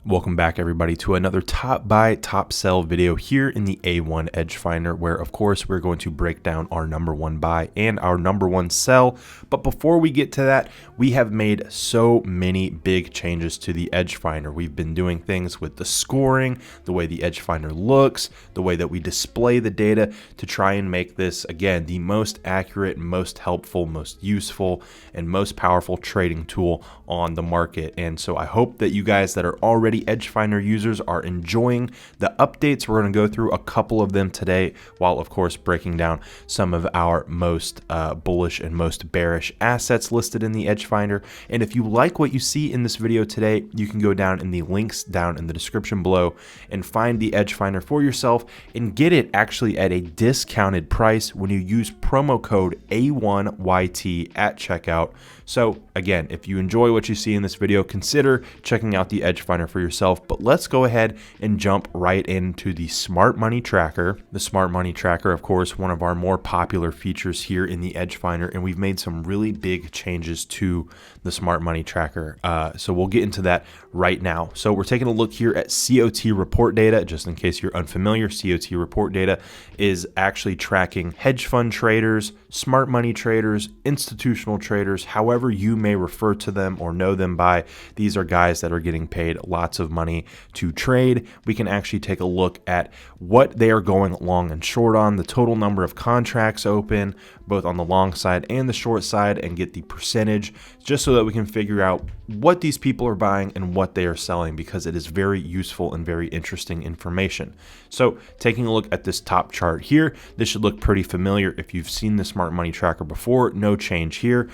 Welcome back everybody to another top buy, top sell video here in the A1 Edge Finder, where of course we're going to break down our number one buy and our number one sell. But before we get to that, we have made so many big changes to the Edge Finder. We've been doing things with the scoring, the way the Edge Finder looks, the way that we display the data to try and make this, again, the most accurate, most helpful, most useful, and most powerful trading tool on the market. And so I hope that you guys that are already Edge Finder users are enjoying the updates. We're going to go through a couple of them today, while of course breaking down some of our most bullish and most bearish assets listed in the Edge Finder. And if you like what you see in this video today, you can go down in the links down in the description below and find the Edge Finder for yourself and get it actually at a discounted price when you use promo code A1YT at checkout. So again, if you enjoy what you see in this video, consider checking out the Edge Finder for yourself. But let's go ahead and jump right into the Smart Money Tracker. The Smart Money Tracker, of course, one of our more popular features here in the Edge Finder, and we've made some really big changes to the Smart Money Tracker. So we'll get into that right now. So we're taking a look here at COT report data. Just in case you're unfamiliar, COT report data is actually tracking hedge fund traders, smart money traders, institutional traders, however you may refer to them or know them by. These are guys that are getting paid lots of money to trade. We can actually take a look at what they are going long and short on, the total number of contracts open, both on the long side and the short side, and get the percentage, just so that we can figure out what these people are buying and what they are selling, because it is very useful and very interesting information. So taking a look at this top chart here, this should look pretty familiar if you've seen the Smart Money Tracker before. No change here.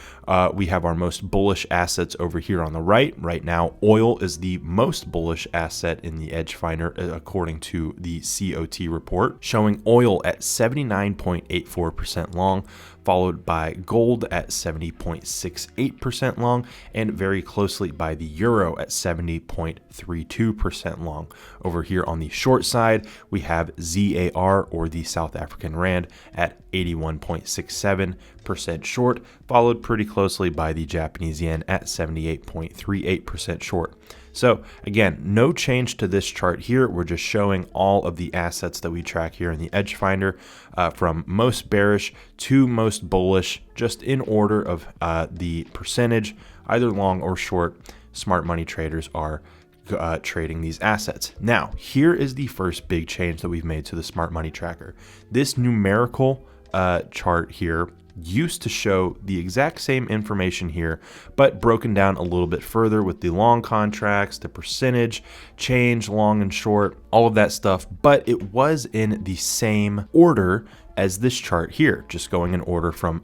We have our most bullish assets over here on the right. Right now, oil is the most bullish asset in the Edge Finder, according to the COT report, showing oil at 79.84% long, followed by gold at 70.68% long, and very closely by the euro at 70.32% long. Over here on the short side, we have ZAR, or the South African Rand, at 81.67% short, followed pretty closely by the Japanese yen at 78.38% short. So again, no change to this chart here. We're just showing all of the assets that we track here in the Edge Finder, from most bearish to most bullish, just in order of the percentage, either long or short. Smart money traders are trading these assets. Now, here is the first big change that we've made to the Smart Money Tracker. This numerical chart here used to show the exact same information here, but broken down a little bit further with the long contracts, the percentage change, long and short, all of that stuff. But it was in the same order as this chart here, just going in order from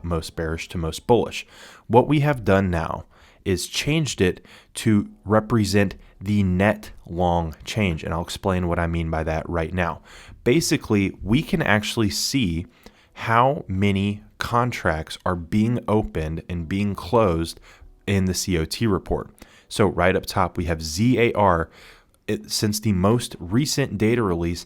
most bearish to most bullish. What we have done now is changed it to represent the net long change, and I'll explain what I mean by that right now. Basically, we can actually see how many contracts are being opened and being closed in the COT report. So right up top, we have ZAR. Since the most recent data release,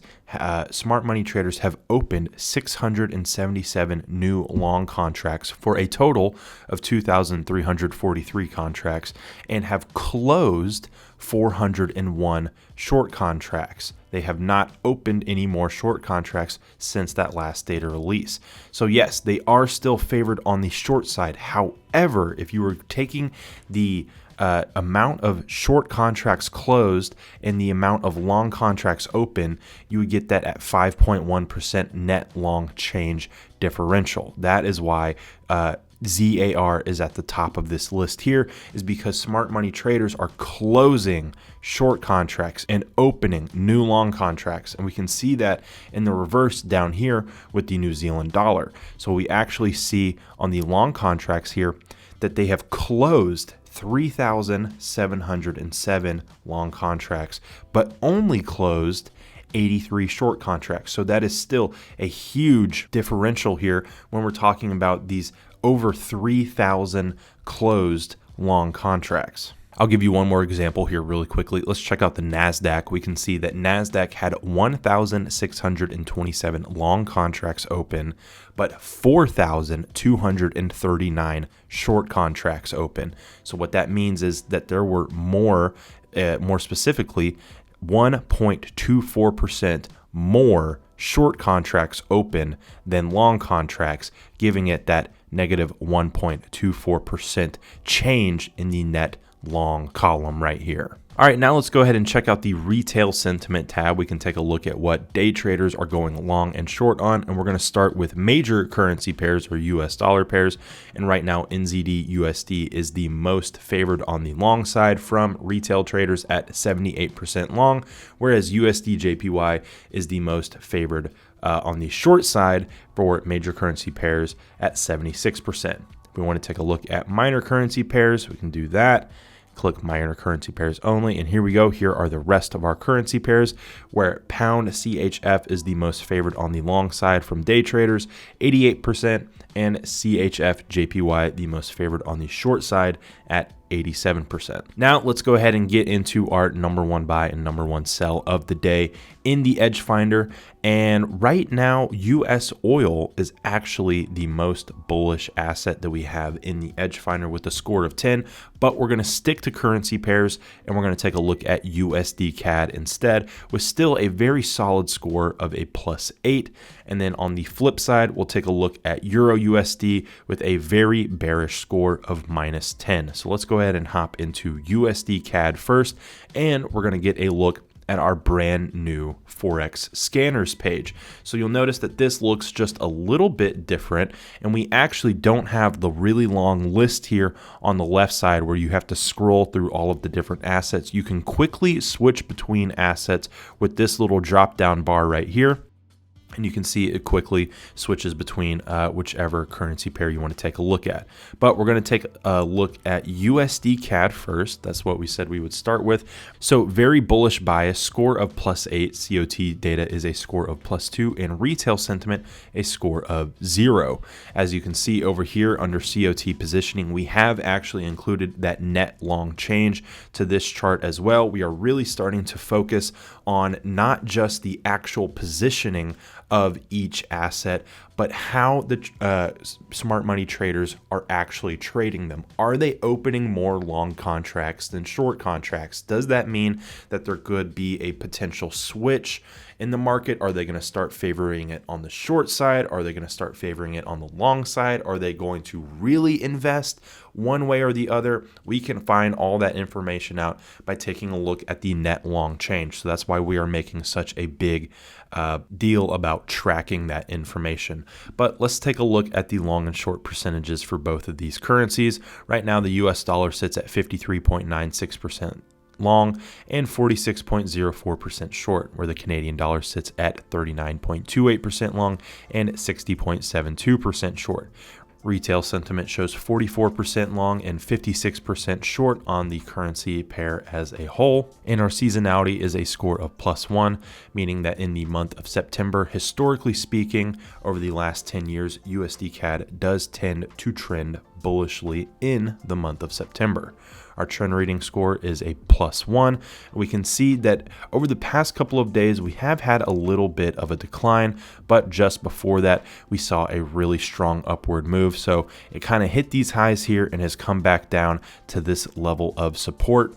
smart money traders have opened 677 new long contracts for a total of 2,343 contracts, and have closed 401 short contracts. They have not opened any more short contracts since that last data release. So yes, they are still favored on the short side. However, if you were taking the amount of short contracts closed and the amount of long contracts open, you would get that at 5.1% net long change differential. That is why ZAR is at the top of this list here, is because smart money traders are closing short contracts and opening new long contracts. And we can see that in the reverse down here with the New Zealand dollar. So we actually see on the long contracts here that they have closed 3,707 long contracts, but only closed 83 short contracts. So that is still a huge differential here when we're talking about these over 3,000 closed long contracts. I'll give you one more example here really quickly. Let's check out the NASDAQ. We can see that NASDAQ had 1,627 long contracts open, but 4,239 short contracts open. So what that means is that there were more more specifically, 1.24% more short contracts open than long contracts, giving it that negative 1.24% change in the net long column right here. All right, now let's go ahead and check out the retail sentiment tab. We can take a look at what day traders are going long and short on, and we're going to start with major currency pairs or US dollar pairs. And right now, NZD USD is the most favored on the long side from retail traders at 78% long, whereas USD JPY is the most favored on the short side for major currency pairs at 76%. If we want to take a look at minor currency pairs, we can do that. Click minor currency pairs only, and here we go. Here are the rest of our currency pairs, where pound CHF is the most favored on the long side from day traders, 88%, and CHF JPY the most favored on the short side at 87%. Now let's go ahead and get into our number one buy and number one sell of the day in the Edge Finder. And right now, US oil is actually the most bullish asset that we have in the Edge Finder with a score of 10, but we're going to stick to currency pairs and we're going to take a look at USD CAD instead, with still a very solid score of a +8. And then on the flip side, we'll take a look at Euro USD with a very bearish score of -10. So let's go ahead and hop into USD CAD first, and we're going to get a look at our brand new Forex scanners page. So you'll notice that this looks just a little bit different, and we actually don't have the really long list here on the left side where you have to scroll through all of the different assets. You can quickly switch between assets with this little drop down bar right here. And you can see it quickly switches between whichever currency pair you want to take a look at. But we're going to take a look at USD CAD first. That's what we said we would start with. So very bullish bias, score of +8. COT data is a score of +2, and retail sentiment a score of 0. As you can see over here under COT positioning, we have actually included that net long change to this chart as well. We are really starting to focus on not just the actual positioning of each asset, but how the smart money traders are actually trading them. Are they opening more long contracts than short contracts? Does that mean that there could be a potential switch in the market? Are they going to start favoring it on the short side? Are they going to start favoring it on the long side? Are they going to really invest one way or the other? We can find all that information out by taking a look at the net long change. So that's why we are making such a big deal about tracking that information. But let's take a look at the long and short percentages for both of these currencies. Right now, the US dollar sits at 53.96% long and 46.04% short, where the Canadian dollar sits at 39.28% long and 60.72% short. Retail sentiment shows 44% long and 56% short on the currency pair as a whole. And our seasonality is a score of +1, meaning that in the month of September, historically speaking, over the last 10 years, USD CAD does tend to trend bullishly in the month of September. Our trend reading score is a +1. We can see that over the past couple of days, we have had a little bit of a decline, but just before that, we saw a really strong upward move. So it kind of hit these highs here and has come back down to this level of support.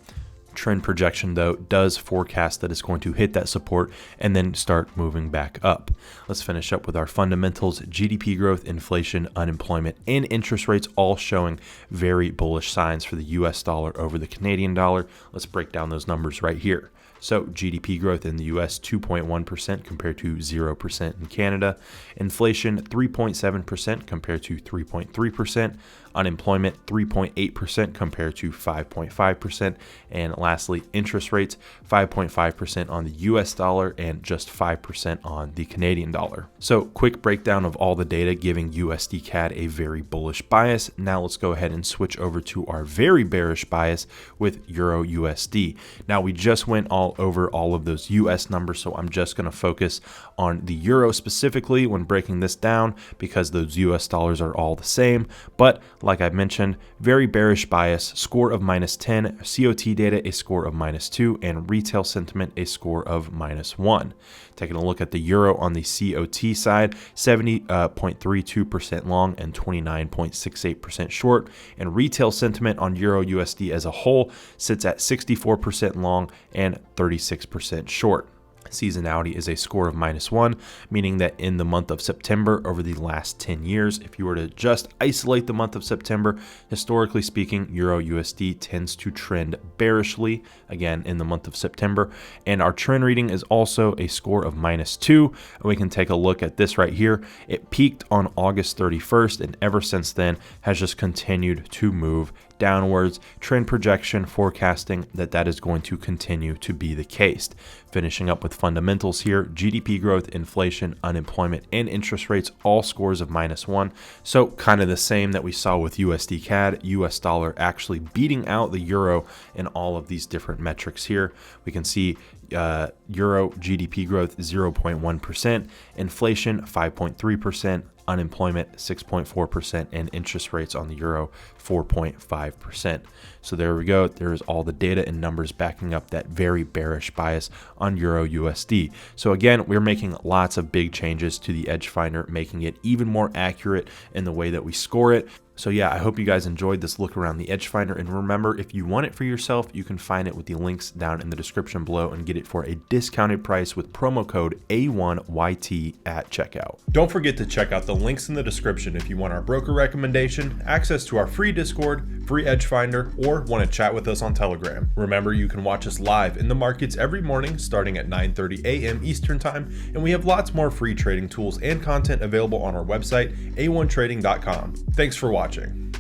Trend projection, though, does forecast that it's going to hit that support and then start moving back up. Let's finish up with our fundamentals. GDP growth, inflation, unemployment, and interest rates all showing very bullish signs for the US dollar over the Canadian dollar. Let's break down those numbers right here. So GDP growth in the US, 2.1% compared to 0% in Canada. Inflation, 3.7% compared to 3.3%. Unemployment, 3.8% compared to 5.5%. And lastly, interest rates, 5.5% on the US dollar and just 5% on the Canadian dollar. So quick breakdown of all the data giving USD CAD a very bullish bias. Now let's go ahead and switch over to our very bearish bias with Euro USD. Now we just went all over all of those US numbers, so I'm just going to focus on the Euro specifically when breaking this down because those US dollars are all the same. But Like I mentioned, very bearish bias, score of -10, COT data a score of -2, and retail sentiment a score of -1. Taking a look at the euro on the COT side, 70.32% long and 29.68% short, and retail sentiment on euro USD as a whole sits at 64% long and 36% short. Seasonality is a score of -1, meaning that in the month of September over the last 10 years, if you were to just isolate the month of September, historically speaking, Euro USD tends to trend bearishly again in the month of September. And our trend reading is also a score of -2. And we can take a look at this right here. It peaked on August 31st and ever since then has just continued to move downwards. Trend projection forecasting that is going to continue to be the case. Finishing up with fundamentals here, GDP growth, inflation, unemployment, and interest rates, all scores of -1. So kind of the same that we saw with USD CAD, US dollar actually beating out the euro in all of these different metrics here. We can see euro GDP growth 0.1%, inflation 5.3%, unemployment 6.4%, and interest rates on the euro 4.5%. So there we go. There's all the data and numbers backing up that very bearish bias on euro USD. So again, we're making lots of big changes to the EDGEFINDER, making it even more accurate in the way that we score it. So yeah, I hope you guys enjoyed this look around the EDGEFINDER, and remember, if you want it for yourself, you can find it with the links down in the description below and get it for a discounted price with promo code A1YT at checkout. Don't forget to check out the links in the description if you want our broker recommendation, access to our free Discord, free EDGEFINDER, or want to chat with us on Telegram. Remember, you can watch us live in the markets every morning starting at 9:30 a.m. Eastern Time, and we have lots more free trading tools and content available on our website, a1trading.com. Thanks for watching.